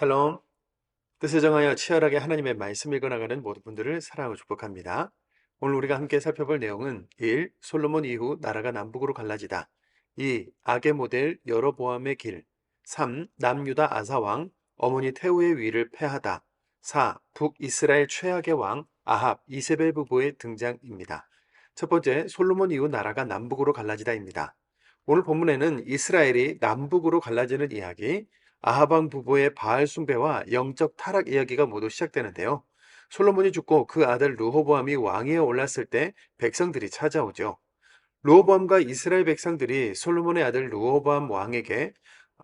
샬롬. 뜻을 정하여 치열하게 하나님의 말씀 읽어나가는 모든 분들을 사랑하고 축복합니다. 오늘 우리가 함께 살펴볼 내용은 1. 솔로몬 이후 나라가 남북으로 갈라지다. 2. 악의 모델 여로보암의 길. 3. 남유다 아사왕 어머니 태우의 위를 패하다. 4. 북이스라엘 최악의 왕 아합 이세벨 부부의 등장입니다. 첫 번째, 솔로몬 이후 나라가 남북으로 갈라지다입니다. 오늘 본문에는 이스라엘이 남북으로 갈라지는 이야기, 아하방 부부의 바알 숭배와 영적 타락 이야기가 모두 시작되는데요. 솔로몬이 죽고 그 아들 르호보암이 왕위에 올랐을 때 백성들이 찾아오죠. 르호보암과 이스라엘 백성들이 솔로몬의 아들 르호보암 왕에게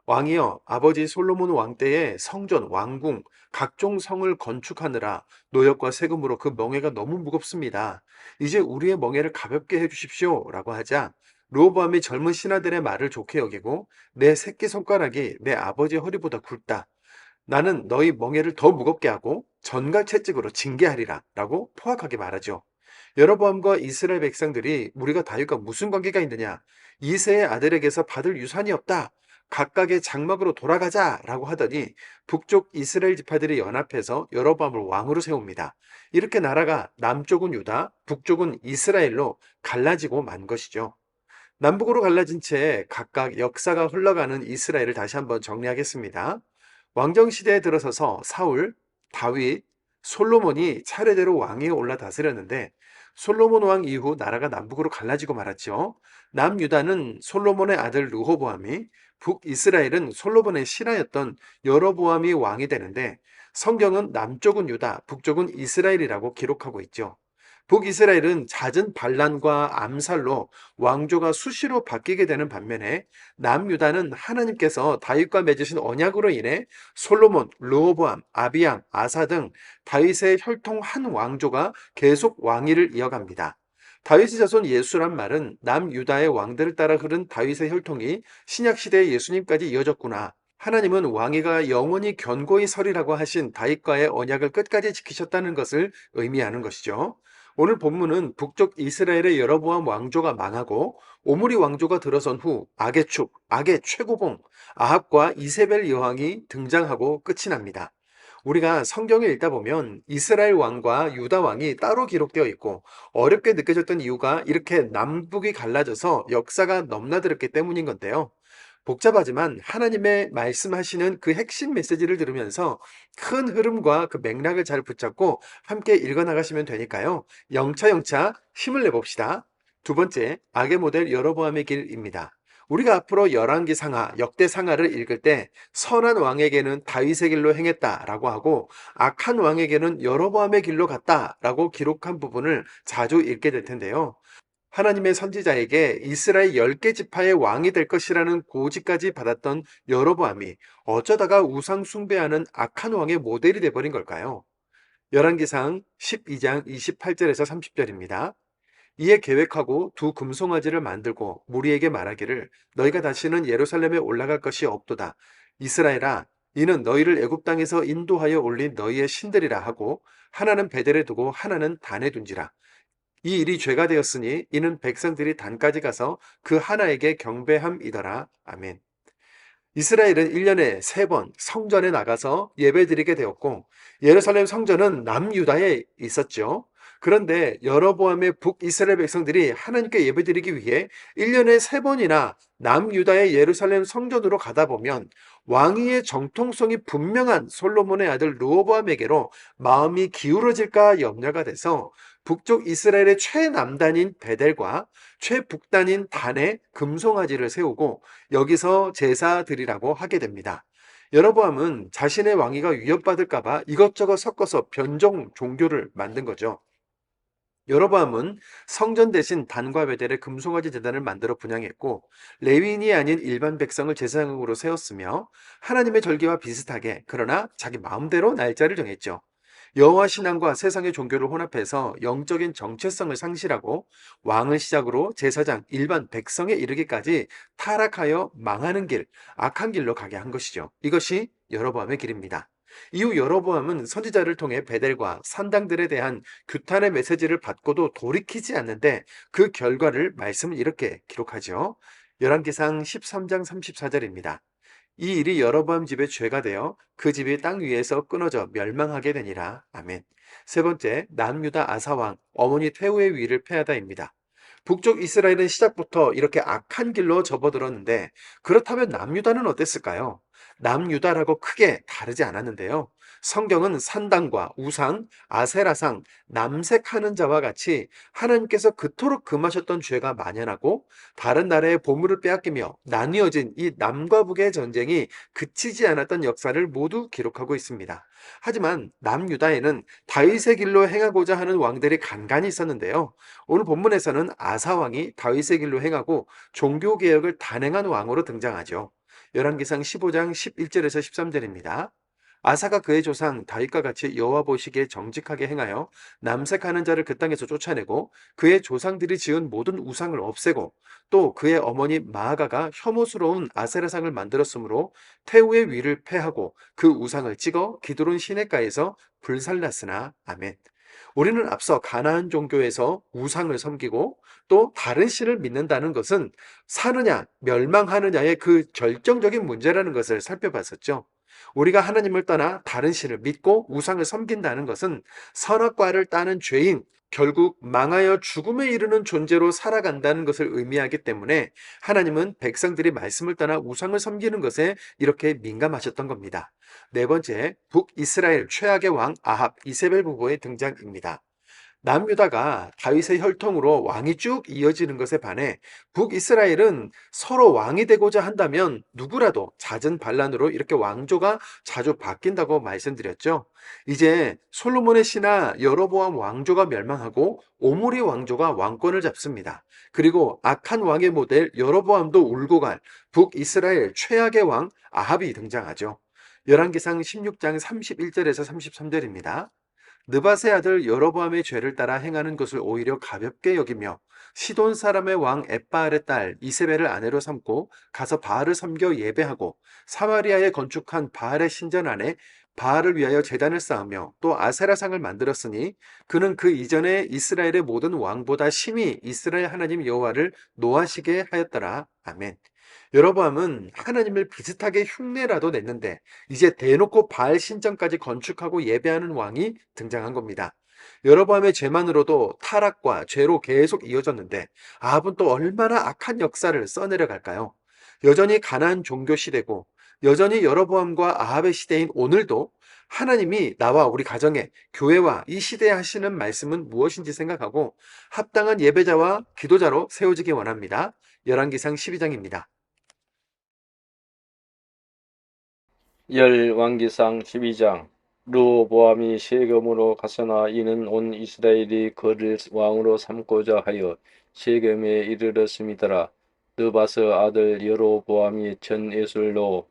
왕이여, 아버지 솔로몬 왕 때에 성전, 왕궁, 각종 성을 건축하느라 노역과 세금으로 그 멍에가 너무 무겁습니다. 이제 우리의 멍에를 가볍게 해주십시오. 라고 하자 르호보암이 젊은 신하들의 말을 좋게 여기고 내 새끼손가락이 내 아버지 허리보다 굵다. 나는 너희 멍에를 더 무겁게 하고 전갈채찍으로 징계하리라. 라고 포악하게 말하죠. 여로보암과 이스라엘 백성들이 우리가 다윗과 무슨 관계가 있느냐? 이새의 아들에게서 받을 유산이 없다. 각각의 장막으로 돌아가자라고 하더니 북쪽 이스라엘 지파들이 연합해서 여로보암을 왕으로 세웁니다. 이렇게 나라가 남쪽은 유다, 북쪽은 이스라엘로 갈라지고 만 것이죠. 남북으로 갈라진 채 각각 역사가 흘러가는 이스라엘을 다시 한번 정리하겠습니다. 왕정 시대에 들어서서 사울, 다윗, 솔로몬이 차례대로 왕위에 올라 다스렸는데 솔로몬 왕 이후 나라가 남북으로 갈라지고 말았죠. 남유다는 솔로몬의 아들 르호보암이, 북이스라엘은 솔로몬의 신하였던 여로보암이 왕이 되는데 성경은 남쪽은 유다, 북쪽은 이스라엘이라고 기록하고 있죠. 북이스라엘은 잦은 반란과 암살로 왕조가 수시로 바뀌게 되는 반면에 남유다는 하나님께서 다윗과 맺으신 언약으로 인해 솔로몬, 르호보암, 아비양, 아사 등 다윗의 혈통 한 왕조가 계속 왕위를 이어갑니다. 다윗의 자손 예수란 말은 남유다의 왕들을 따라 흐른 다윗의 혈통이 신약시대의 예수님까지 이어졌구나. 하나님은 왕위가 영원히 견고히 서리라고 하신 다윗과의 언약을 끝까지 지키셨다는 것을 의미하는 것이죠. 오늘 본문은 북쪽 이스라엘의 여로보암 왕조가 망하고 오므리 왕조가 들어선 후 악의 축, 악의 최고봉 아합과 이세벨 여왕이 등장하고 끝이 납니다. 우리가 성경을 읽다 보면 이스라엘 왕과 유다 왕이 따로 기록되어 있고 어렵게 느껴졌던 이유가 이렇게 남북이 갈라져서 역사가 넘나들었기 때문인 건데요. 복잡하지만 하나님의 말씀하시는 그 핵심 메시지를 들으면서 큰 흐름과 그 맥락을 잘 붙잡고 함께 읽어나가시면 되니까요. 영차 힘을 내봅시다. 두 번째, 악의 모델 여로보암의 길입니다. 우리가 앞으로 열왕기 상하, 역대 상하를 읽을 때 선한 왕에게는 다윗의 길로 행했다라고 하고 악한 왕에게는 여로보암의 길로 갔다라고 기록한 부분을 자주 읽게 될 텐데요. 하나님의 선지자에게 이스라엘 10개 지파의 왕이 될 것이라는 고지까지 받았던 여로보암이 어쩌다가 우상 숭배하는 악한 왕의 모델이 돼버린 걸까요? 열왕기상 12장 28절에서 30절입니다. 이에 계획하고 두 금송아지를 만들고 무리에게 말하기를 너희가 다시는 예루살렘에 올라갈 것이 없도다. 이스라엘아, 이는 너희를 애굽 땅에서 인도하여 올린 너희의 신들이라 하고 하나는 베델에 두고 하나는 단에 둔지라. 이 일이 죄가 되었으니 이는 백성들이 단까지 가서 그 하나에게 경배함이더라. 아멘. 이스라엘은 1년에 3번 성전에 나가서 예배드리게 되었고 예루살렘 성전은 남유다에 있었죠. 그런데 여로보암의 북이스라엘 백성들이 하나님께 예배드리기 위해 1년에 3번이나 남유다의 예루살렘 성전으로 가다 보면 왕위의 정통성이 분명한 솔로몬의 아들 르호보암에게로 마음이 기울어질까 염려가 돼서 북쪽 이스라엘의 최남단인 베델과 최북단인 단에 금송아지를 세우고 여기서 제사 드리라고 하게 됩니다. 여로보암은 자신의 왕위가 위협받을까봐 이것저것 섞어서 변종 종교를 만든 거죠. 여로보암은 성전 대신 단과 베델의 금송아지 제단을 만들어 분향했고 레위인이 아닌 일반 백성을 제사장으로 세웠으며 하나님의 절기와 비슷하게 그러나 자기 마음대로 날짜를 정했죠. 여호와 신앙과 세상의 종교를 혼합해서 영적인 정체성을 상실하고 왕을 시작으로 제사장, 일반 백성에 이르기까지 타락하여 망하는 길, 악한 길로 가게 한 것이죠. 이것이 여로보암의 길입니다. 이후 여로보암은 선지자를 통해 베델과 산당들에 대한 규탄의 메시지를 받고도 돌이키지 않는데 그 결과를 말씀은 이렇게 기록하죠. 열왕기상 13장 34절입니다. 이 일이 여로보암 집의 죄가 되어 그 집이 땅 위에서 끊어져 멸망하게 되니라. 아멘. 세 번째, 남유다 아사왕, 어머니 태후의 위를 패하다입니다. 북쪽 이스라엘은 시작부터 이렇게 악한 길로 접어들었는데 그렇다면 남유다는 어땠을까요? 남유다라고 크게 다르지 않았는데요. 성경은 산당과 우상, 아세라상, 남색하는 자와 같이 하나님께서 그토록 금하셨던 죄가 만연하고 다른 나라의 보물을 빼앗기며 나뉘어진 이 남과 북의 전쟁이 그치지 않았던 역사를 모두 기록하고 있습니다. 하지만 남유다에는 다윗의 길로 행하고자 하는 왕들이 간간히 있었는데요. 오늘 본문에서는 아사 왕이 다윗의 길로 행하고 종교 개혁을 단행한 왕으로 등장하죠. 열왕기상 15장 11절에서 13절입니다. 아사가 그의 조상 다윗과 같이 여호와 보시기에 정직하게 행하여 남색하는 자를 그 땅에서 쫓아내고 그의 조상들이 지은 모든 우상을 없애고 또 그의 어머니 마아가가 혐오스러운 아세라상을 만들었으므로 태우의 위를 패하고 그 우상을 찍어 기드론 시냇가에서 불살랐으나. 아멘. 우리는 앞서 가나안 종교에서 우상을 섬기고 또 다른 신을 믿는다는 것은 사느냐 멸망하느냐의 그 결정적인 문제라는 것을 살펴봤었죠. 우리가 하나님을 떠나 다른 신을 믿고 우상을 섬긴다는 것은 선악과를 따는 죄인, 결국 망하여 죽음에 이르는 존재로 살아간다는 것을 의미하기 때문에 하나님은 백성들이 말씀을 떠나 우상을 섬기는 것에 이렇게 민감하셨던 겁니다. 네 번째, 북이스라엘 최악의 왕 아합 이세벨 부부의 등장입니다. 남유다가 다윗의 혈통으로 왕이 쭉 이어지는 것에 반해 북이스라엘은 서로 왕이 되고자 한다면 누구라도 잦은 반란으로 이렇게 왕조가 자주 바뀐다고 말씀드렸죠. 이제 솔로몬의 신하 여로보암 왕조가 멸망하고 오므리 왕조가 왕권을 잡습니다. 그리고 악한 왕의 모델 여로보암도 울고 갈 북이스라엘 최악의 왕 아합이 등장하죠. 열왕기상 16장 31절에서 33절입니다. 느밧의 아들 여로보암의 죄를 따라 행하는 것을 오히려 가볍게 여기며 시돈 사람의 왕 엣바알의 딸 이세벨을 아내로 삼고 가서 바알을 섬겨 예배하고 사마리아에 건축한 바알의 신전 안에 바알을 위하여 제단을 쌓으며 또 아세라상을 만들었으니 그는 그 이전에 이스라엘의 모든 왕보다 심히 이스라엘 하나님 여호와를 노하시게 하였더라. 아멘. 여로보암은 하나님을 비슷하게 흉내라도 냈는데 이제 대놓고 바알 신전까지 건축하고 예배하는 왕이 등장한 겁니다. 여로보암의 죄만으로도 타락과 죄로 계속 이어졌는데 아합은 또 얼마나 악한 역사를 써내려갈까요? 여전히 가나안 종교 시대고 여전히 여로보암과 아합의 시대인 오늘도 하나님이 나와 우리 가정에 교회와 이 시대에 하시는 말씀은 무엇인지 생각하고 합당한 예배자와 기도자로 세워지기 원합니다. 열왕기상 12장입니다. 열왕기상 12장. 르호보암이 세겜으로 갔으나 이는 온 이스라엘이 그를 왕으로 삼고자 하여 세겜에 이르렀음이더라. 느밧의 아들 여로보암이 전 예술로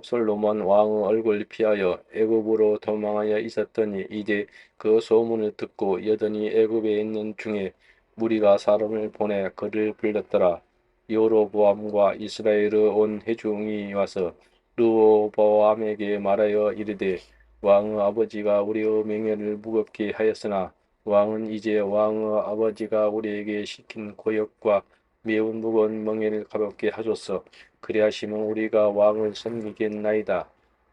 솔로몬 왕의 얼굴을 피하여 애굽으로 도망하여 있었더니 이제 그 소문을 듣고 여전히 애굽에 있는 중에 무리가 사람을 보내 그를 불렀더라. 여로보암과 이스라엘의 온 회중이 와서 르호보암에게 말하여 이르되 왕의 아버지가 우리의 명예를 무겁게 하였으나 왕은 이제 왕의 아버지가 우리에게 시킨 고역과 매우 무거운 멍에를 가볍게 하소서. 그리하시면 우리가 왕을 섬기겠나이다.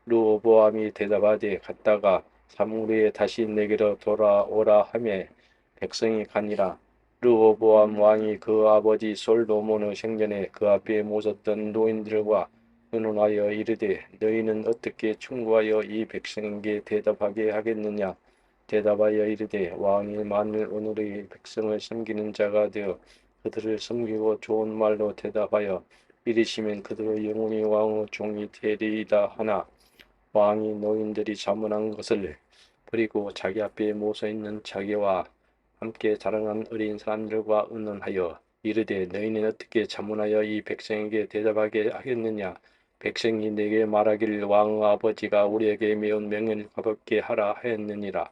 르호보암이 대답하되 갔다가 사무엘에 다시 내게로 돌아오라 하매 백성이 가니라. 르호보암 왕이 그 아버지 솔로몬의 생전에 그 앞에 모셨던 노인들과 의논하여 이르되 너희는 어떻게 충고하여 이 백성에게 대답하게 하겠느냐. 대답하여 이르되 왕이 만일 오늘의 백성을 섬기는 자가 되어 그들을 섬기고 좋은 말로 대답하여 이르시면 그들의 영혼이 왕의 종이 되리이다 하나 왕이 노인들이 자문한 것을 버리고 자기 앞에 모서 있는 자기와 함께 자랑한 어린 사람들과 의논하여 이르되 너희는 어떻게 자문하여 이 백성에게 대답하게 하겠느냐. 백성이 내게 말하기를 왕의 아버지가 우리에게 매운 명예를 가볍게 하라 하였느니라.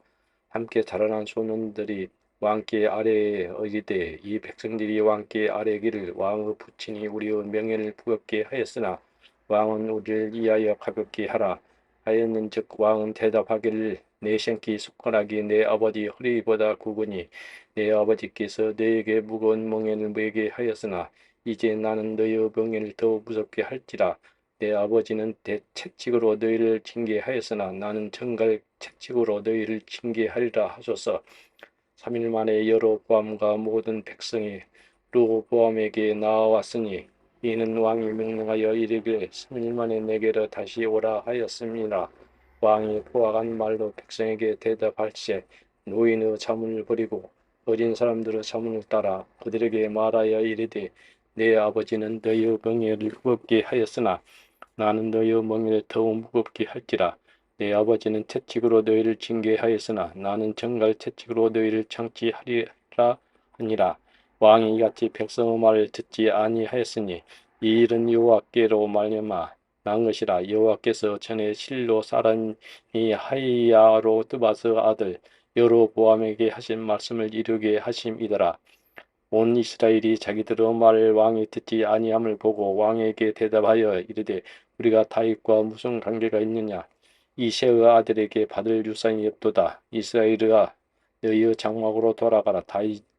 함께 자라난 소년들이 왕께 아뢰에 이르되 이 백성들이 왕께 아뢰기를 왕의 부친이 우리의 명예를 부겁게 하였으나 왕은 우리를 이하여 가볍게 하라 하였는즉 왕은 대답하기를 내 생기 손가락이 내 아버지 허리보다 굵으니 내 아버지께서 너에게 무거운 멍에를 메게 하였으나 이제 나는 너의 멍에를 더 무섭게 할지라. 내 아버지는 대채찍으로 너희를 징계하였으나 나는 정갈 채찍으로 너희를 징계하리라 하소서. 3일 만에 여로보암과 모든 백성이 르호보암에게 나아왔으니 이는 왕이 명령하여 이르기를 3일 만에 내게로 다시 오라 하였습니다. 왕이 포악한 말로 백성에게 대답할세 노인의 자문을 버리고 어린 사람들의 자문을 따라 그들에게 말하여 이르되 내 아버지는 너희의 명예를 무겁게 하였으나 나는 너희의 멍에를 더욱 무겁게 할지라. 내 아버지는 채찍으로 너희를 징계하였으나 나는 정갈 채찍으로 너희를 창치하리라 하니라. 왕이 이같이 백성의 말을 듣지 아니하였으니 이 일은 여호와께로 말미암아 난 것이라. 여호와께서 전에 실로 사람이 하이야로드바스 아들 여로보암에게 하신 말씀을 이루게 하심이더라. 온 이스라엘이 자기들의 말을 왕이 듣지 아니함을 보고 왕에게 대답하여 이르되 우리가 다윗과 무슨 관계가 있느냐? 이새의 아들에게 받을 유산이 없도다. 이스라엘아 너희의 장막으로 돌아가라.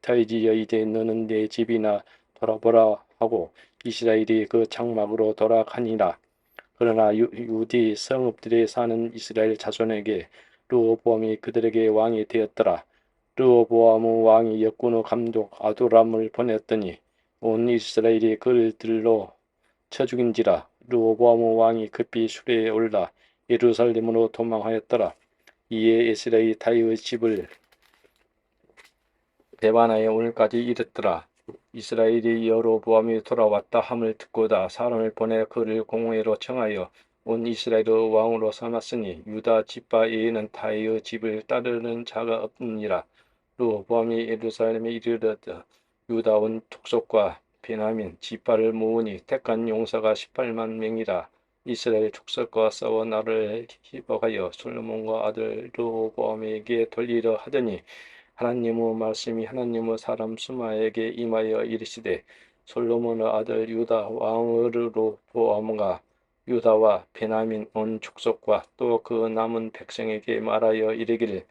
다윗이여 이제 너는 내 집이나 돌아보라 하고 이스라엘이 그 장막으로 돌아가니라. 그러나 유디 성읍들에 사는 이스라엘 자손에게 르호보암이 그들에게 왕이 되었더라. 르호보암의 왕이 역군의 감독 아도람을 보냈더니 온 이스라엘이 그를 들로 쳐 죽인지라. 르호보암의 왕이 급히 수레에 올라 예루살렘으로 도망하였더라. 이에 이스라엘이 다윗의 집을 배반하여 오늘까지 이르더라. 이스라엘이 여로보암이 돌아왔다 함을 듣고다 사람을 보내 그를 공회로 청하여 온 이스라엘의 왕으로 삼았으니 유다 지파 외에는 다윗의 집을 따르는 자가 없느니라. 르호보암이 예루살렘에 이르렀다. 유다 온 족속과 베냐민 지파를 모으니 택한 용사가 18만 명이라. 이스라엘 족속과 싸워 나를 희박하여 솔로몬과 아들 르호보암에게 돌리려 하더니 하나님의 말씀이 하나님의 사람 수마에게 임하여 이르시되 솔로몬의 아들 유다 왕 르호보암과 유다와 베냐민 온 족속과 또 그 남은 백성에게 말하여 이르기를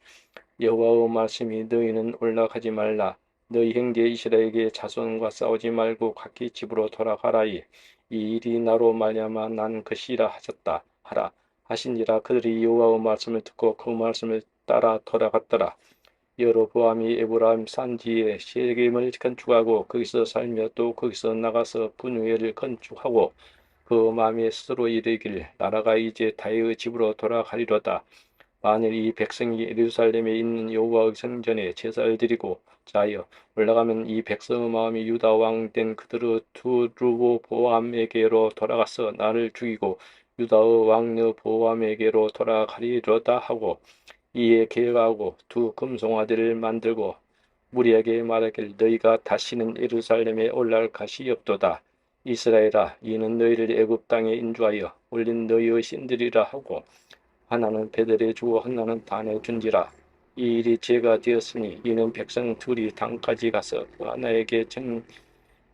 여호와의 말씀이 너희는 올라가지 말라. 너희 형제 이스라엘에게 자손과 싸우지 말고 각기 집으로 돌아가라이. 이 일이 나로 말미암아 난 것이라 하셨다 하라 하시니라. 그들이 여호와의 말씀을 듣고 그 말씀을 따라 돌아갔더라. 여로보암이 에브라임 산지에 세겜을 건축하고 거기서 살며 또 거기서 나가서 분회를 건축하고 그 마음에 스스로 이르기를 나라가 이제 다윗의 집으로 돌아가리로다. 만일 이 백성이 예루살렘에 있는 여호와의 성전에 제사를 드리고 자하여 올라가면 이 백성의 마음이 유다 왕 된 그들의 두 르호보암에게로 돌아가서 나를 죽이고 유다의 왕 르호보암에게로 돌아가리로다 하고 이에 계획하고 두 금송아지를 만들고 무리에게 말하길 너희가 다시는 예루살렘에 올라갈 것이 없도다. 이스라엘아 이는 너희를 애굽 땅에 인주하여 올린 너희의 신들이라 하고 하나는 베델에 주고 하나는 단에 준지라. 이 일이 죄가 되었으니 이는 백성 둘이 단까지 가서 그 하나에게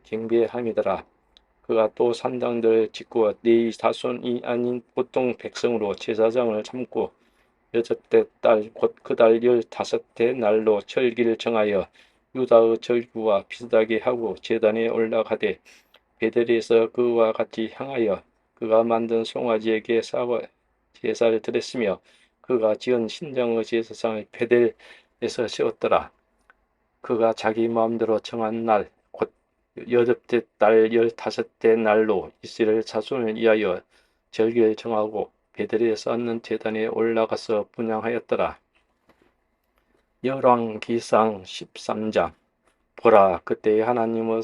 경배함이더라. 그가 또 산당들을 짓고 네 자손이 아닌 보통 백성으로 제사장을 삼고 여섯째 달 곧 그 달 15째 날로 절기를 정하여 유다의 절기와 비슷하게 하고 제단에 올라가되 베델에서 그와 같이 향하여 그가 만든 송아지에게 제사를 드렸으며 그가 지은 신장의 제사상을 베델에서 세웠더라. 그가 자기 마음대로 정한 날 곧 여섯째 달 15째 날로 이스라엘 자손을 위하여 절기를 정하고 베델에 쌓는 제단에 올라가서 분향하였더라. 열왕기상 13장. 보라 그때 하나님의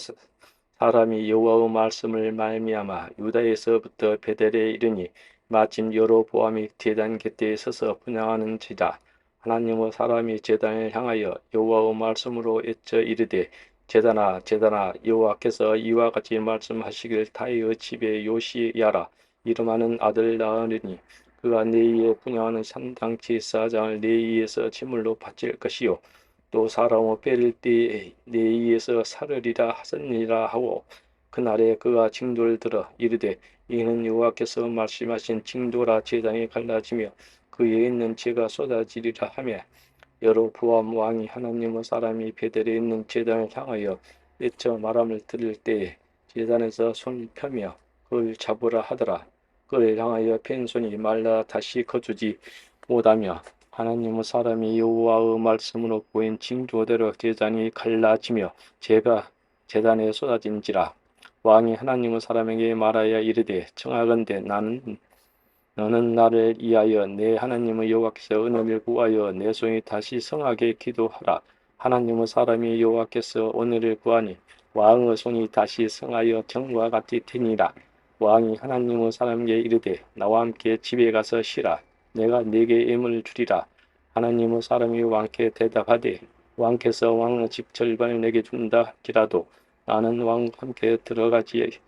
사람이 여호와의 말씀을 말미암아 유다에서부터 베델에 이르니 마침 여로보암이 제단 곁에 서서 분향하는지라. 하나님의 사람이 제단을 향하여 여호와의 말씀으로 외쳐 이르되 제단아 제단아 여호와께서 이와 같이 말씀하시길 다윗의 집에 요시야라 이름하는 아들 낳으리니 그가 내 위에 분향하는 산당 제사장을 내 위에서 제물로 바칠 것이요 또 사람의 빼릴 때에 내 위에서 살으리라 하셨니라 하고 그날에 그가 징도를 들어 이르되 이는 여호와께서 말씀하신 징도라 제단이 갈라지며 그에 있는 재가 쏟아지리라 하며 여로보암 왕이 하나님의 사람이 베델에 있는 제단을 향하여 외쳐 말함을 들을 때에 제단에서 손을 펴며 그를 잡으라 하더라. 그를 향하여 펜손이 말라 다시 거주지 못하며 하나님의 사람이 여호와의 말씀으로 보인 징조대로 제단이 갈라지며 재가 제단에 쏟아진지라. 왕이 하나님의 사람에게 말하여 이르되 청하건대 너는 나를 위하여 내 하나님의 여호와께서 은혜를 구하여 내 손이 다시 성하게 기도하라. 하나님의 사람이 여호와께서 은혜를 구하니 왕의 손이 다시 성하여 전과 같이 되니라. 왕이 하나님의 사람에게 이르되 나와 함께 집에 가서 쉬라. 내가 네게 예물을 주리라. 하나님의 사람이 왕께 대답하되 왕께서 왕의 집 절반을 내게 준다 할지라도 나는 왕과 함께 들어가지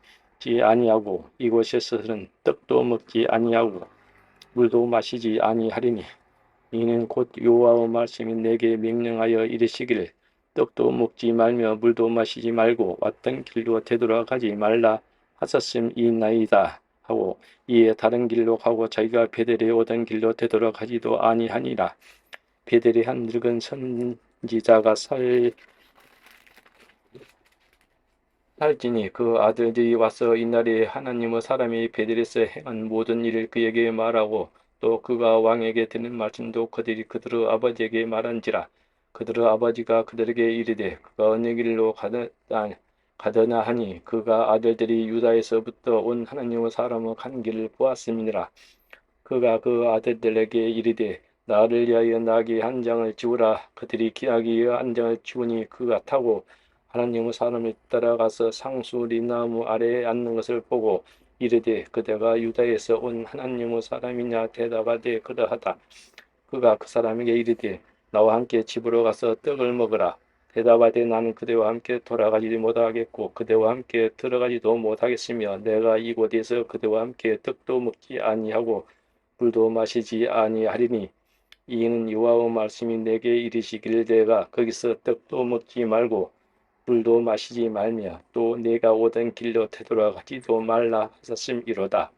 아니하고 이곳에서는 떡도 먹지 아니하고 물도 마시지 아니하리니 이는 곧 여호와의 말씀이 내게 명령하여 이르시기를 떡도 먹지 말며 물도 마시지 말고 왔던 길로 되돌아가지 말라 하셨음이나이다 하고 이에 다른 길로 가고 자기가 베델에 오던 길로 되돌아가지도 아니하니라. 베델에 한 늙은 선지자가 살지니 그 아들들이 와서 이날에 하나님의 사람이 베델에서 행한 모든 일을 그에게 말하고 또 그가 왕에게 드는 말씀도 그들의 아버지에게 말한지라. 그들의 아버지가 그들에게 이르되 그가 어느 길로 가더나 하니 그가 아들들이 유다에서부터 온 하나님의 사람의 간 길을 보았음이니라. 그가 그 아들들에게 이르되 나를 위하여 나귀 한 장을 지우라. 그들이 나귀 한 장을 지우니 그가 타고 하나님의 사람을 따라가서 상수리 나무 아래에 앉는 것을 보고 이르되 그대가 유다에서 온 하나님의 사람이냐 대답하되 그러하다. 그가 그 사람에게 이르되 나와 함께 집으로 가서 떡을 먹으라. 대답하되 나는 그대와 함께 돌아가지 못하겠고 그대와 함께 들어가지도 못하겠으며 내가 이곳에서 그대와 함께 떡도 먹지 아니하고 물도 마시지 아니하리니 이는 여호와의 말씀이 내게 이르시기를 내가 거기서 떡도 먹지 말고 물도 마시지 말며 또 내가 오던 길로 되돌아가지도 말라 하셨음이로다.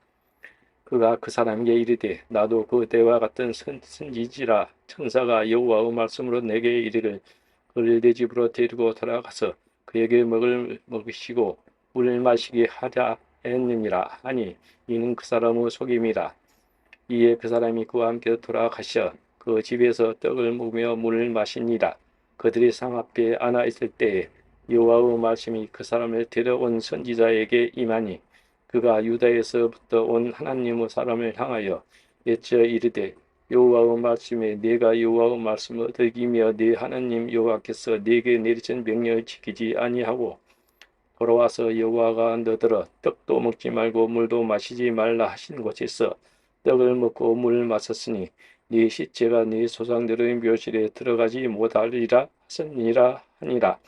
그가 그 사람에게 이르되 나도 그대와 같은 선지지라. 천사가 여호와의 말씀으로 내게 이르기를 그를 내 집으로 데리고 돌아가서 그에게 먹이시고 물을 마시게 하라 했느니라 하니 이는 그 사람의 속임이라. 이에 그 사람이 그와 함께 돌아가셔 그 집에서 떡을 먹으며 물을 마시니라. 그들이 상 앞에 앉아 있을 때에 여호와의 말씀이 그 사람을 데려온 선지자에게 임하니 그가 유다에서부터 온 하나님의 사람을 향하여 외쳐 이르되 여호와의 말씀에 네가 여호와의 말씀을 어기며 네 하나님 여호와께서 네게 내리신 명령을 지키지 아니하고 돌아와서 여호와가 너더러 떡도 먹지 말고 물도 마시지 말라 하신 곳에서 떡을 먹고 물을 마셨으니 네 시체가 네 조상들의 묘실에 들어가지 못하리라 하셨니라 하니라.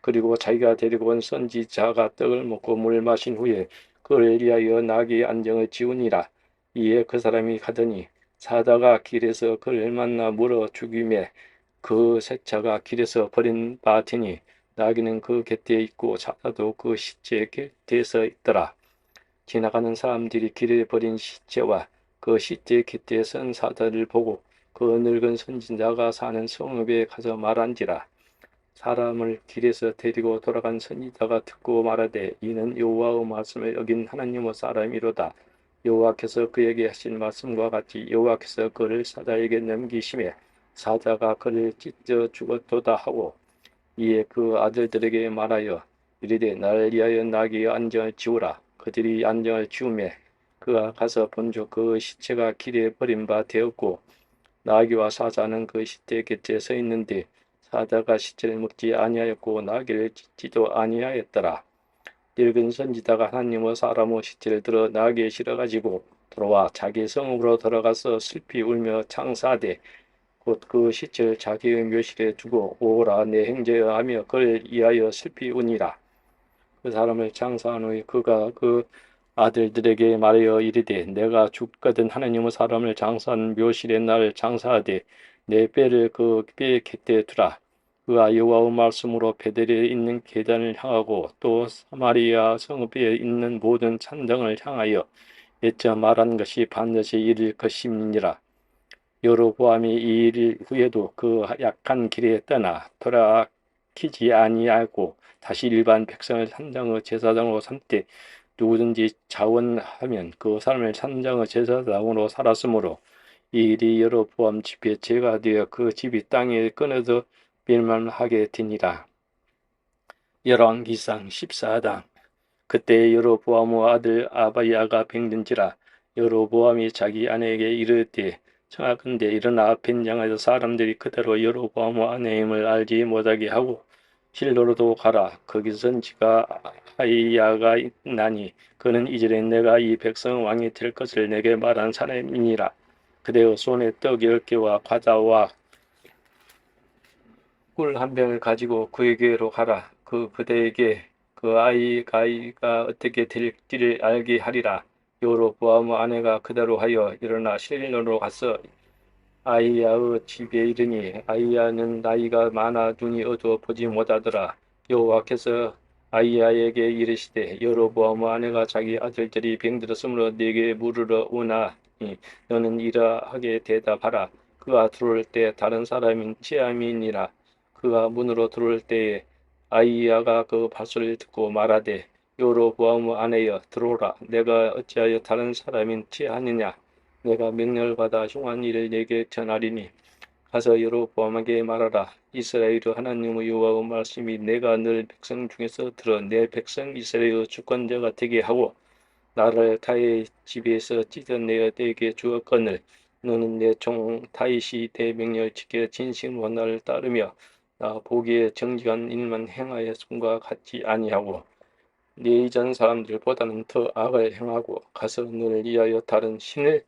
그리고 자기가 데리고 온 선지자가 떡을 먹고 물을 마신 후에 그를 위하여 나귀의 안장을 지우니라. 이에 그 사람이 가더니 사다가 길에서 그를 만나 물어 죽이매 그 새차가 길에서 버린 바 되니 나귀는 그 곁에 있고 사다도 그 시체 곁에서 있더라. 지나가는 사람들이 길에 버린 시체와 그 시체 곁에 선 사다를 보고 그 늙은 선지자가 사는 성읍에 가서 말한지라. 사람을 길에서 데리고 돌아간 선지자가 듣고 말하되 이는 여호와의 말씀을 어긴 하나님의 사람이로다. 여호와께서 그에게 하신 말씀과 같이 여호와께서 그를 사자에게 넘기심에 사자가 그를 찢어 죽었도다 하고 이에 그 아들들에게 말하여 이르되 나를 위하여 나귀의 안장을 지우라. 그들이 안장을 지우매 그가 가서 본즉 그 시체가 길에 버린 바 되었고 나귀와 사자는 그 시체 곁에 서 있는데 사자가 시체를 먹지 아니하였고 나귀를 찢지도 아니하였더라. 늙은 선지자가 하나님의 사람의 시체를 들어 나귀에 실어가지고 돌아와 자기 성읍으로 들어가서 슬피 울며 창사하되 곧 그 시체를 자기의 묘실에 두고 오라 내 형제여 하며 그를 위하여 슬피 우니라. 그 사람을 장사한 후에 그가 그 아들들에게 말하여 이르되 내가 죽거든 하나님의 사람을 장사한 묘실에 나를 장사하되 내 뼈를 그 뼈의 곁에 두라. 그가 여호와의 말씀으로 베델에 있는 계단을 향하고 또 사마리아 성읍에 있는 모든 산당을 향하여 외쳐 말한 것이 반드시 이룰 것임이니라. 여로보암이 이 일 후에도 그 약한 길에 떠나 돌아키지 아니하고 다시 일반 백성을 산당의 제사장으로 삼되 누구든지 자원하면 그 사람을 산장의 제사장으로 살았으므로 이 일이 여로보암 집의 죄가 되어 그 집이 땅에 끊어져 멸망하게 되니라. 열왕기상 14장. 그때 여로보암의 아들 아바야가 병든지라. 여로보암이 자기 아내에게 이르되 청하건대 일어나 변장하여 사람들이 그대로 여로보암의 아내임을 알지 못하게 하고 실로로도 가라. 거기선 지가 아이야가 있나니 그는 이전에 내가 이 백성 왕이 될 것을 내게 말한 사람이니라. 그대의 손에 떡 10개와 과자와 꿀 한 병을 가지고 그에게로 가라. 그대에게 그 아이가 어떻게 될지를 알게 하리라. 여로보암의 아내가 그대로 하여 일어나 실로로 가서 아이야의 집에 이르니 아이야는 나이가 많아 눈이 어두워 보지 못하더라. 여호와께서 아이야에게 이르시되 여로보암의 아내가 자기 아들들이 병들었으므로 네게 물으러 오나니 너는 이러하게 대답하라. 그가 들어올 때 다른 사람인 치암이니라. 그가 문으로 들어올 때에 아이야가 그 발소리를 듣고 말하되 여로보암의 아내여 들어오라. 내가 어찌하여 다른 사람인 치하느냐. 내가 명령받아 흉한 일을 내게 전하리니 가서 여로보암에게 말하라. 이스라엘의 하나님의 여호와의 말씀이 내가 늘 백성 중에서 들어 내 백성 이스라엘의 주권자가 되게 하고 나를 다윗 집에서 찢어내어 내게 주었거늘 너는 내 종 다윗이 내 명령을 지켜 진심으로 나를 따르며 나 보기에 정직한 일만 행하였음과 같지 아니하고 네 이전 사람들보다는 더 악을 행하고 가서 너를 위하여 다른 신을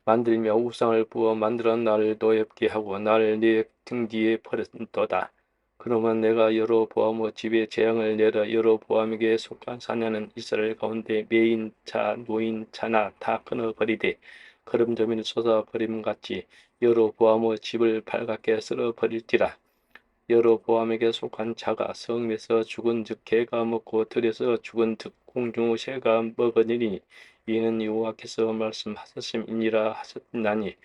만들며 우상을 부어 만들어 나를 노엽게 하고 나를 네 등 뒤에 버렸도다. 그러면 내가 여로보암의 집에 재앙을 내려 여로보암에게 속한 사냐는 이스라엘 가운데 매인 자 노인 자나 다 끊어버리되 거름더미를 쏟아 버림같이 여로보암의 집을 발갛게 쓸어 버릴지라. 여로보암에게 속한 자가 성에서 죽은즉 개가 먹고 들에서 죽은즉 공중의 새가 먹으니니 이는 여호와께서 말씀하셨음이니라 하셨나니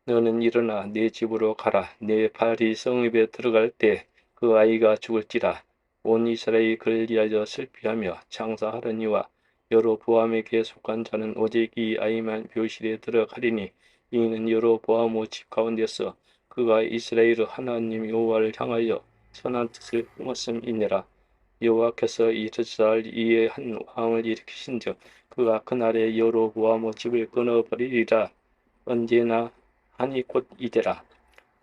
너는 일어나 네 집으로 가라. 내 발이 성읍에 들어갈 때 그 아이가 죽을지라. 온 이스라엘이 그를 위하여 슬피하며 장사하려니와 여로보암에게 속한 자는 오직 이 아이만 묘실에 들어가리니 이는 여로보암의 집 가운데서 그가 이스라엘의 하나님 여호와를 향하여 선한 뜻을 품었음이니라. 여호와께서 이스라엘 위에 한 왕을 일으키신즉 그가 그날에 여로보암의 집을 끊어버리리라. 언제나 하니 곧 이제라.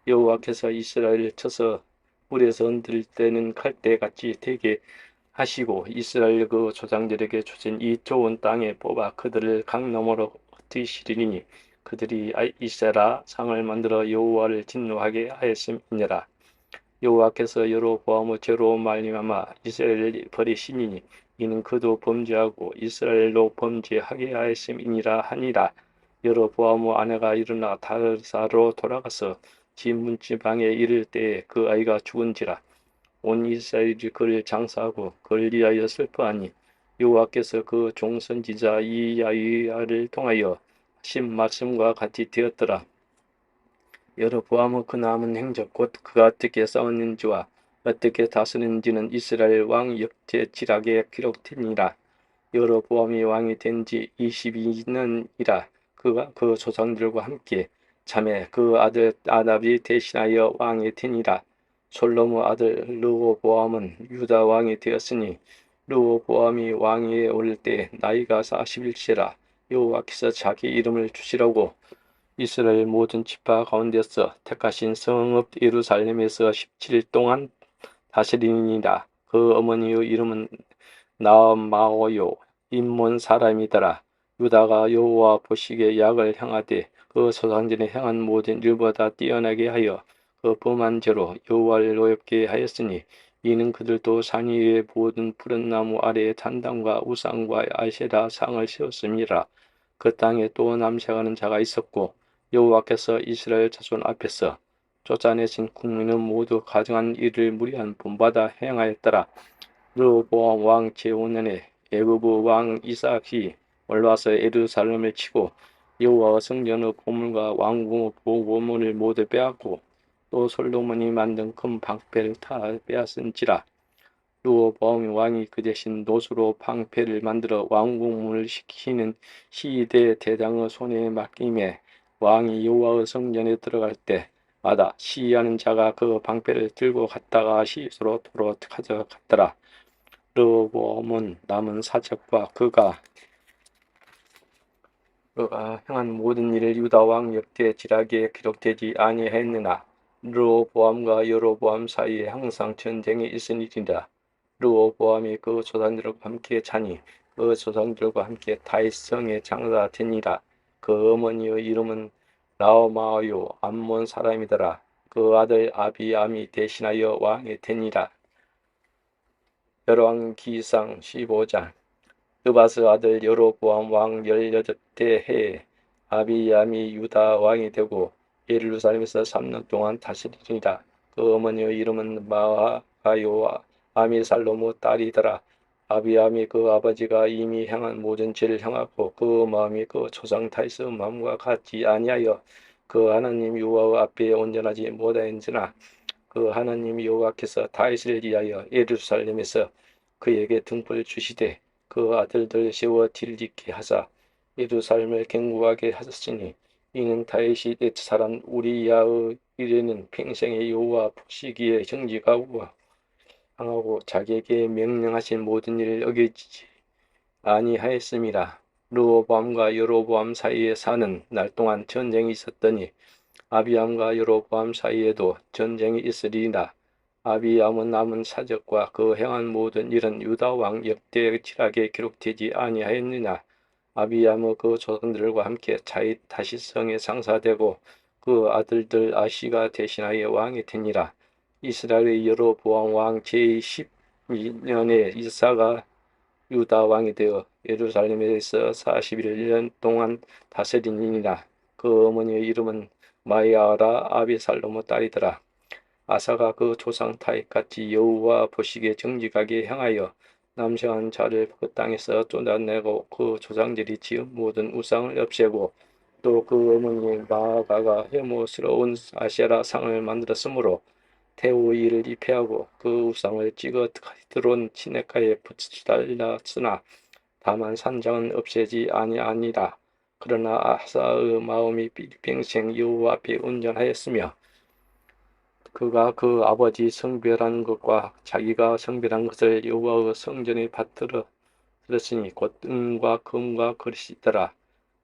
여호와께서 이스라엘을 쳐서 물에서 흔들 때는 칼대같이 되게 하시고 이스라엘 그 조상들에게 주신 이 좋은 땅에 뽑아 그들을 강 너머로 흩으시리니 그들이 이세라 상을 만들어 여호와를 진노하게 하였음이니라. 여호와께서 여로보암의 죄로 말미암아 이스라엘을 버리시니 이는 그도 범죄하고 이스라엘로 범죄하게 하였음이니라 하니라. 여로보암의 아내가 일어나 다르사로 돌아가서 집 문지방에 이를 때에 그 아이가 죽은지라. 온 이스라엘이 그를 장사하고 그를 위하여 슬퍼하니 여호와께서 그 종선지자 이야이야를 통하여 하신 말씀과 같이 되었더라. 여로보암의 그 남은 행적 곧 그가 어떻게 싸웠는지와 어떻게 다스렸는지는 이스라엘 왕 역대지락에 기록되니라. 여로보암이 왕이 된 지 22년이라. 그가 그 조상들과 함께 자매 그 아들 아답이 대신하여 왕이 되니라. 솔로몬 아들 르호보암은 유다 왕이 되었으니 르호보암이 왕위에 오를 때 나이가 41세라. 여호와께서 자기 이름을 주시라고 이스라엘 모든 지파 가운데서 택하신 성읍 예루살렘에서 17일 동안 다스리니라. 그 어머니의 이름은 나마오요 임몬 사람이더라. 유다가 여호와 보시기에 약을 행하되 그 조상전에 행한 모든 일보다 뛰어나게 하여 그 범한 죄로 여호와를 노엽게 하였으니 이는 그들도 산 위의 모든 푸른 나무 아래에 단당과 우상과 아세라 상을 세웠습니다. 그 땅에 또 남색하는 자가 있었고 여호와께서 이스라엘 자손 앞에서 쫓아내신 국민은 모두 가증한 일을 무리한 본받아 행하였더라. 르호보암 왕 제5년에 애굽의 왕 이삭이 올라와서 예루살렘을 치고 여호와 성전의 보물과 왕궁의 보물을 모두 빼앗고 또 솔로몬이 만든 큰 방패를 다 빼앗은지라. 르호보암 왕이 그 대신 노수로 방패를 만들어 왕궁문을 시키는 시대 대장의 손에 맡김에 왕이 여호와의 성전에 들어갈 때마다 시위하는 자가 그 방패를 들고 갔다가 시소로 도로 가져갔더라. 르호보암은 남은 사적과 그가 행한 모든 일을 유다 왕 역대 지략에 기록되지 아니하였느나 르호보암과 여로보암 사이에 항상 전쟁이 있으니라. 르호보암이 그 조상들과 함께 자니 그 조상들과 함께 다윗 성에 장사되니라. 그 어머니의 이름은 라오마요 암몬 사람이더라. 그 아들 아비암이 대신하여 왕이 되니라. 열왕기상 15장. 느바스 아들 여로보암 왕 18대 해에 아비암이 유다 왕이 되고 예루살렘에서 3년 동안 다스리니라. 그 어머니의 이름은 마아가요와 아미살로무 딸이더라. 아비암이 그 아버지가 이미 행한 모든 죄를 행하고 그 마음이 그 조상 다윗의 마음과 같지 아니하여 그 하나님 여호와 앞에 온전하지 못하였으나 그 하나님 여호와께서 다윗을 위하여 예루살렘에서 그에게 등불을 주시되 그 아들들 세워 딜리게 하사 예루살렘을 견고하게 하셨으니 이는 다윗이 옛 사람 우리야의 이르는 평생의 여호와 복시기에 정직하고 항하고 자기에게 명령하신 모든 일을 어기지 아니하였음이라. 르호보암과 여로보암 사이에 사는 날 동안 전쟁이 있었더니 아비암과 여로보암 사이에도 전쟁이 있으리라. 아비암은 남은 사적과 그 행한 모든 일은 유다 왕 역대 지략에 기록되지 아니하였느냐. 아비암의 그 조상들과 함께 다시성에 장사되고 그 아들들 아시가 대신하여 왕이 되니라. 이스라엘의 여로보암 왕 제12년에 이사가 유다 왕이 되어 예루살렘에서 41년 동안 다스리니라. 그 어머니의 이름은 마야라 아비살로무 딸이더라. 아사가 그 조상 다윗같이 여호와 보시기에 정직하게 행하여 남성한 자를 그 땅에서 쫓아내고 그 조상들이 지은 모든 우상을 없애고 또 그 어머니 마아가가 혐오스러운 아세라 상을 만들었으므로 태우의 일을 입회하고 그 우상을 찍어 들어온 시내가에 붙이달랐으나 다만 산장은 없애지 아니하니라. 그러나 아사의 마음이 평생 여호와 앞에 온전하였으며 그가 그 아버지 성별한 것과 자기가 성별한 것을 여호와의 성전에 받들었으니 곧 은과 금과 그릇이더라.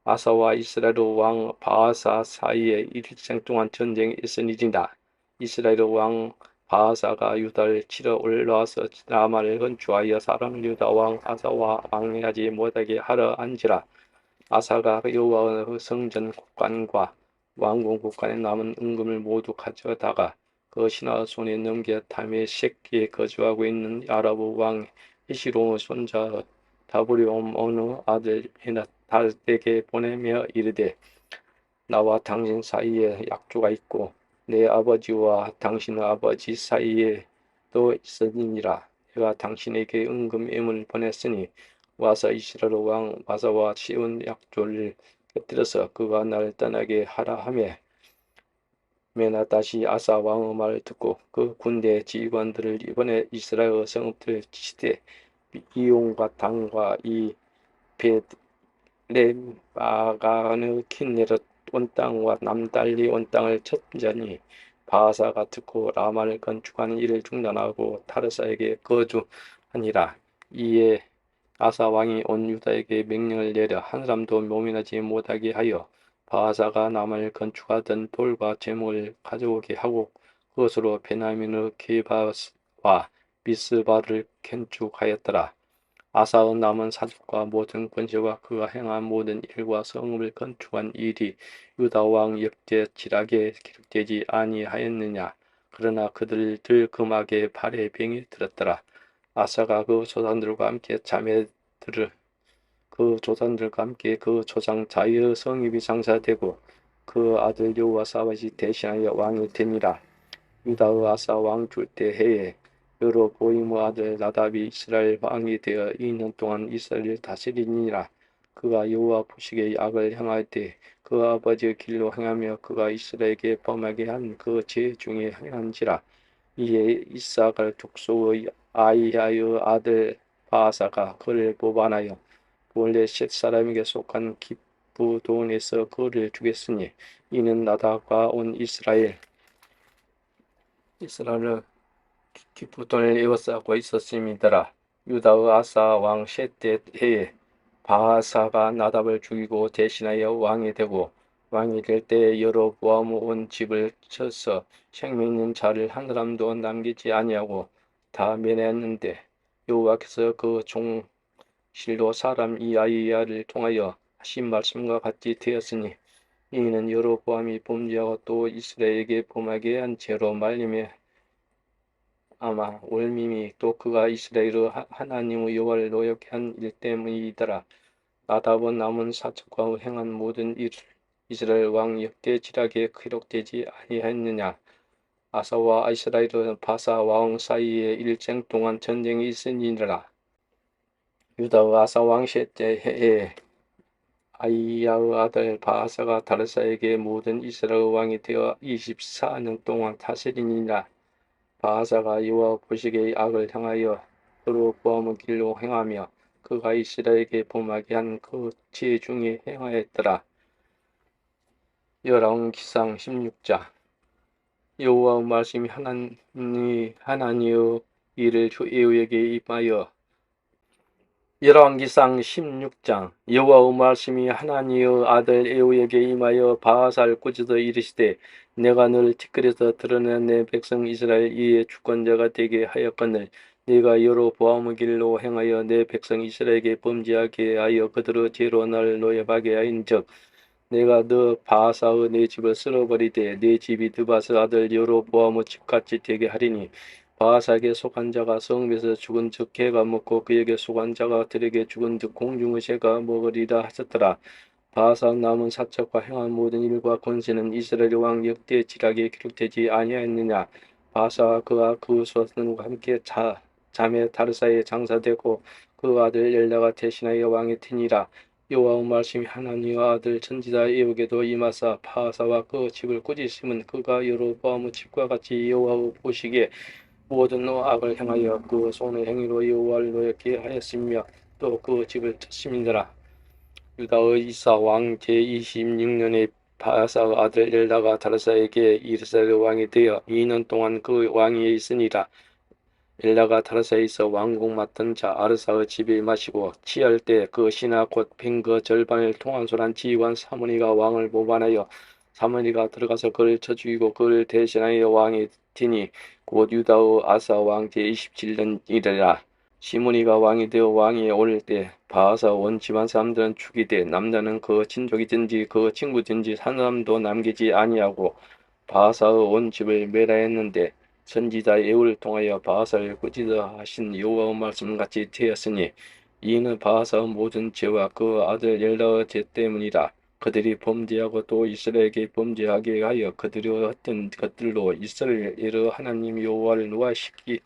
아사와 이스라엘 왕 바아사 사이에 일생 동안 전쟁이 있으니라. 이스라엘 왕 바아사가 유다를 치러 올라와서 라마를 건축하여 사람을 유다 왕 아사와 왕래하지 못하게 하려 한지라. 아사가 여호와의 성전 곳간과 왕궁 곳간에 남은 은금을 모두 가져다가 그 신하 손에 넘겨 다메섹에 거주하고 있는 아라브 왕 히시롱의 손자 다브리옴 어느 아들 에나달에게 보내며 이르되 나와 당신 사이에 약조가 있고 내 아버지와 당신의 아버지 사이에도 있으니라. 내가 당신에게 은금임을 보냈으니 와서 이스라엘 왕 바사와 세운 약조를 곁들여서 그가 나를 떠나게 하라 하며 메나다시 아사 왕의 말을 듣고 그 군대 지휘관들을 이번에 이스라엘 성읍들 치되 이용과 당과 이 베레마가의 킨네렛 온 땅과 남달리 온 땅을 쳤자니 바하사가 듣고 라마를 건축하는 일을 중단하고 타르사에게 거주하니라. 이에 아사 왕이 온 유다에게 명령을 내려 한 사람도 모면하지 못하게 하여 바하사가 남을 건축하던 돌과 제목을 가져오게 하고 그것으로 베냐민의 게바와 미스바를 건축하였더라. 아사의 남은 사적과 모든 권세와 그가 행한 모든 일과 성읍을 건축한 일이 유다 왕 역대 지략에 기록되지 아니하였느냐. 그러나 그들을 금하게 발에 병이 들었더라. 아사가 그 조상들과 함께 그 조상 자의 성읍이 장사되고 그 아들 여호사밧이 대신하여 왕이 되니라. 유다의 아사 왕 줄때 해에 여로보임의 아들 나답이 이스라엘 왕이 되어 2년 동안 이스라엘을 다스리니라. 그가 여호와 보시기에 악을 행할 때 그 아버지의 길로 행하며 그가 이스라엘에게 범하게 한 그 죄 중에 행한지라. 이에 이사갈 족속의 아이야의 아들 바하사가 그를 모반하여 본래 셋 사람에게 속한 기브돈에서 그를 죽였으니 이는 나답과 온 이스라엘을 기브돈을 에워싸고 있었음이더라. 유다의 아사 왕 셋째 해에 바하사가 나답을 죽이고 대신하여 왕이 되고 왕이 될 때에 여로보암 온 집을 쳐서 생명 있는 자를 한 사람도 남기지 아니하고 다 멸하였는데 여호와께서 그 종 실로 사람 아이야를 통하여 하신 말씀과 같이 되었으니 이는 여로보암이 범죄하고 또 이스라엘에게 범하게 한 죄로 말미암아 올림이 또 그가 이스라엘의 하나님의 여호와를 노엽게 한 일 때문이더라. 나답은 남은 사척과 행한 모든 일 이스라엘 왕 역대 지략에 기록되지 아니하였느냐. 아사와 이스라엘은 바사 왕 사이에 일생 동안 전쟁이 있으니라. 유다의 아사 왕 셋째 해에 아이야의 아들 바하사가 다르사에게 모든 이스라엘 왕이 되어 24년 동안 다스리니라. 바하사가 여호와 보시기에 악을 향하여 여로보암의 길로 행하며 그가 이스라엘에게 범하게 한 그 죄 중에 행하였더라. 열왕기상 16장. 여호와의 말씀이 하나니의 일을 에후에게 임하여 열왕기상 16장. 여호와의 말씀이 하나니의 아들 에후에게 임하여 바하사를 꾸짖어 이르시되 내가 너를 티끌에서 드러낸 내 백성 이스라엘 이의 주권자가 되게 하였거늘 네가 여로보암의 길로 행하여 내 백성 이스라엘에게 범죄하게 하여 그들의 죄로 나를 노예하게 하인즉 내가 너 바하사의 내 집을 쓸어버리되 내 집이 느바스 아들 여로보암의 집같이 되게 하리니 바하사에게 속한 자가 성읍에서 죽은 즉 개가 먹고 그에게 속한 자가 들에게 죽은 즉 공중의 새가 먹으리라 하셨더라. 바하사 남은 사척과 행한 모든 일과 권세는 이스라엘 왕 역대 지략에 기록되지 아니하였느냐. 바하사와 그와 그 소선과 함께 자매 다르사에 장사되고 그 아들 엘라가 대신하여 왕이 되니라. 여호와의 말씀이 하나님의 아들 선지자 에후에게도 임하사 바하사와 그 집을 꾸짖으면 그가 여로보암의 집과 같이 여호와의 보시기에 모든 악을 행하여 그 손의 행위로 여호와를 노엽게 하였으며 또 그 집을 쳤음이니라. 유다의 이사 왕 제26년에 바하사의 아들 엘다가 다르사에게 이스라엘 왕이 되어 2년 동안 그 왕위에 있으니라. 엘다가 다르사에 있어 왕국 맡은 자 아르사의 집에 마시고 취할 때 그 신하 곧 빈 그 절반을 통한소란 지휘관 사무니가 왕을 모반하여 사무니가 들어가서 그를 쳐 죽이고 그를 대신하여 왕이 되니 곧 유다의 아사 왕 제27년이라. 시므니가 왕이 되어 왕위에 오를 때 바하사 온 집안 사람들은 죽이되 남자는 그 친족이든지 그 친구든지 한 사람도 남기지 아니하고 바하사의 온 집을 멸하였는데 선지자 에후를 통하여 바하사를 꾸짖어 하신 여호와의 말씀같이 되었으니 이는 바하사의 모든 죄와 그 아들 엘다의 죄 때문이라. 그들이 범죄하고 또 이스라엘에게 범죄하게 하여 그들의 어떤 것들로 이스라엘의 하나님 여호와를 노하시기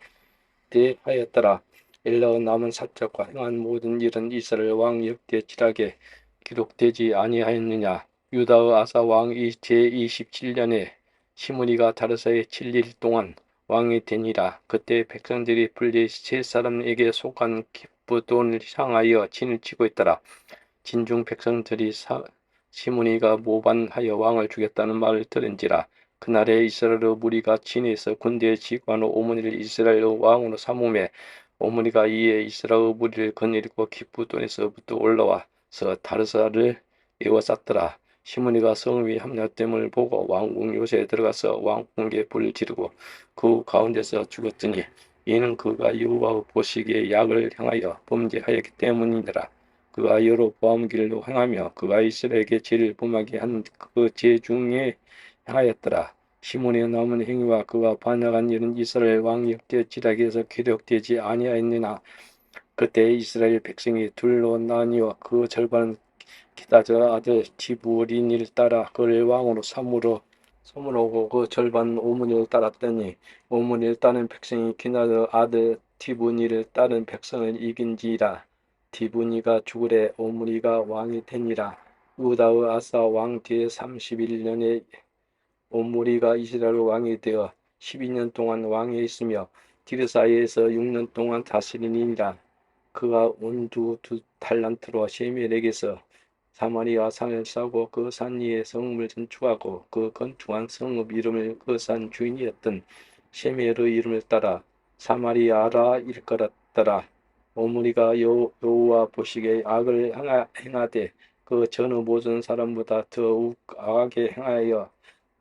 대하였더라. 엘라의 남은 사적과 행한 모든 일은 이스라엘 왕 역대 지략에 기록되지 아니하였느냐. 유다의 아사 왕 제27년에 시므니가 다르사에 7일 동안 왕이 되니라. 그때 백성들이 블레 세 사람에게 속한 기브돈을 향하여 진을 치고 있더라. 진중 백성들이 시므니가 모반하여 왕을 죽였다는 말을 들은지라. 그날에 이스라엘의 무리가 진에서 군대의 지휘관 오므니를 이스라엘의 왕으로 삼음에 오므니가 이에 이스라엘의 무리를 거느리고 기브돈에서부터 올라와서 다르사를 에워쌌더라. 시므니가 성읍이 함락됨을 보고 왕궁 요새에 들어가서 왕궁에 불을 지르고 그 가운데서 죽었더니 이는 그가 여호와의 보시기에 약을 향하여 범죄하였기 때문이니라. 그가 여로보암 길로 행하며 그가 이스라엘에게 죄를 범하게 한 그 죄 중에 행하였더라. 시므니의 남은 행위와 그가 반역한 일은 이스라엘 왕 역대 지략에서 기록되지 아니하였느냐. 그때 이스라엘 백성이 둘로 나뉘어 그 절반은 기다저 아들 디브린을 따라 그를 왕으로 삼으려고 그 절반은 오므니를 따랐더니 오므니를 따른 백성이 기다저 아들 디브니를 따른 백성을 이긴지라. 디브니가 죽으래 오므니가 왕이 되니라. 유다의 아사 왕 뒤에 31년에 오므리가 이스라엘 왕이 되어 12년 동안 왕위에 있으며 디르사이에서 6년 동안 다스리니라. 그가 온 두 달란트로 시멜에게서 사마리아 산을 사고 그 산 위에 성읍을 건축하고 그 건축한 성읍 이름을 그 산 주인이었던 시멜의 이름을 따라 사마리아라 일컬었더라. 오므리가 여호와 보시기에 악을 행하되 그 전후 모든 사람보다 더욱 악하게 행하여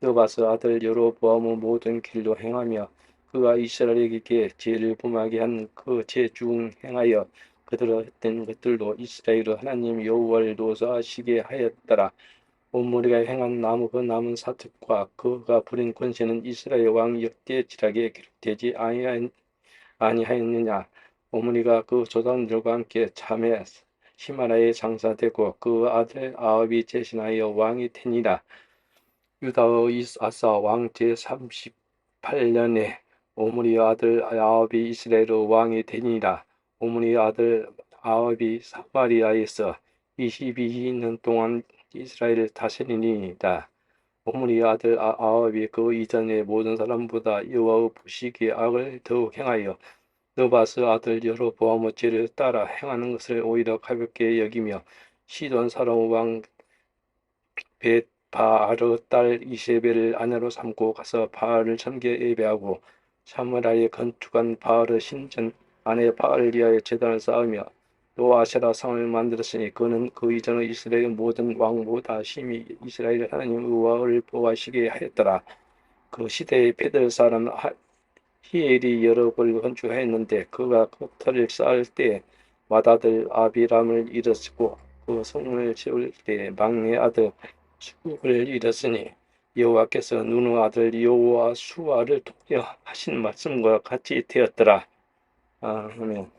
느바스 아들 여로보암의 모든 길로 행하며 그가 이스라엘에게 죄를 범하게 한 그 죄 중 행하여 그들의 했던 것들로 이스라엘 하나님 여호와를 노소하시게 하였더라. 온무리가 행한 그 남은 사특과 그가 부린 권세는 이스라엘 왕 역대지략에 기록되지 아니하였느냐. 오므리가 그 조상들과 함께 참에 시마라에 장사되고 그 아들 아합이 재신하여 왕이 되니라. 유다의 아사 왕 제38년에 오므리 아들 아합이 이스라엘의 왕이 되니라. 오므리 아들 아합이 사마리아에서 22년 동안 이스라엘을 다스리니라. 오므리 아들 아합이 그 이전의 모든 사람보다 여호와의 보시기에 악을 더욱 행하여 느바스 아들 여로보암의 죄를 따라 행하는 것을 오히려 가볍게 여기며 시돈 사람 왕 바알의 딸 이세벨을 아내로 삼고 가서 바알을 섬겨 예배하고 사마리아에 건축한 바알의 신전 안에 바알을 위하여 제단을 쌓으며 또 아세라 상을 만들었으니 그는 그 이전의 이스라엘 모든 왕보다 심히 이스라엘 하나님 여호와를 보호하시게 하였더라. 그 시대의 베들 사람 히엘이 여러 걸 건축하였는데 그가 그 터를 쌓을 때 맏아들 아비람을 잃었고 그 성을 세울 때 막내 아들 수를 잃었으니 여호와께서 눈의 아들 여호와 수아를 통하여 하신 말씀과 같이 되었더라. 아멘.